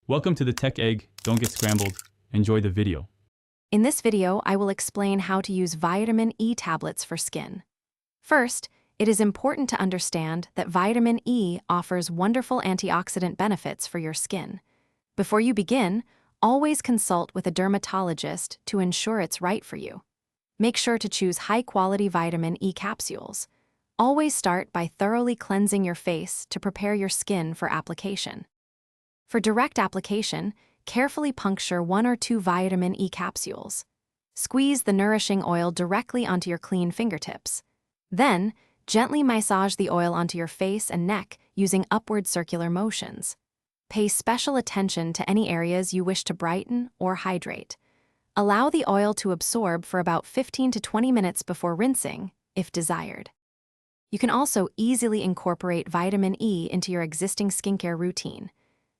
Welcome to the Tech Egg. Don't get scrambled. Enjoy the video. In this video, I will explain how to use vitamin E tablets for skin. First, it is important to understand that vitamin E offers wonderful antioxidant benefits for your skin. Before you begin, always consult with a dermatologist to ensure it's right for you. Make sure to choose high-quality vitamin E capsules. Always start by thoroughly cleansing your face to prepare your skin for application. For direct application, carefully puncture 1 or 2 vitamin E capsules. Squeeze the nourishing oil directly onto your clean fingertips. Then, gently massage the oil onto your face and neck using upward circular motions. Pay special attention to any areas you wish to brighten or hydrate. Allow the oil to absorb for about 15 to 20 minutes before rinsing, if desired. You can also easily incorporate vitamin E into your existing skincare routine.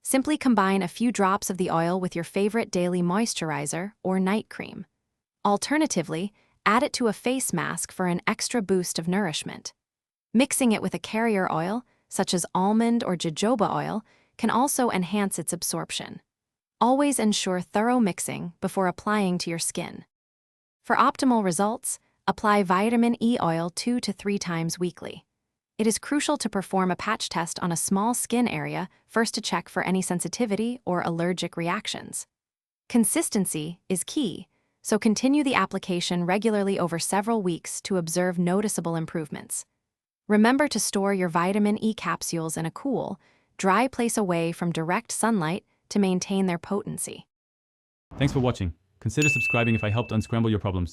Simply combine a few drops of the oil with your favorite daily moisturizer or night cream. Alternatively, add it to a face mask for an extra boost of nourishment. Mixing it with a carrier oil, such as almond or jojoba oil, can also enhance its absorption. Always ensure thorough mixing before applying to your skin. For optimal results, apply vitamin E oil 2 to 3 times weekly. It is crucial to perform a patch test on a small skin area first to check for any sensitivity or allergic reactions. Consistency is key, so continue the application regularly over several weeks to observe noticeable improvements. Remember to store your vitamin E capsules in a cool, dry place away from direct sunlight to maintain their potency. Thanks for watching. Consider subscribing if I helped unscramble your problems.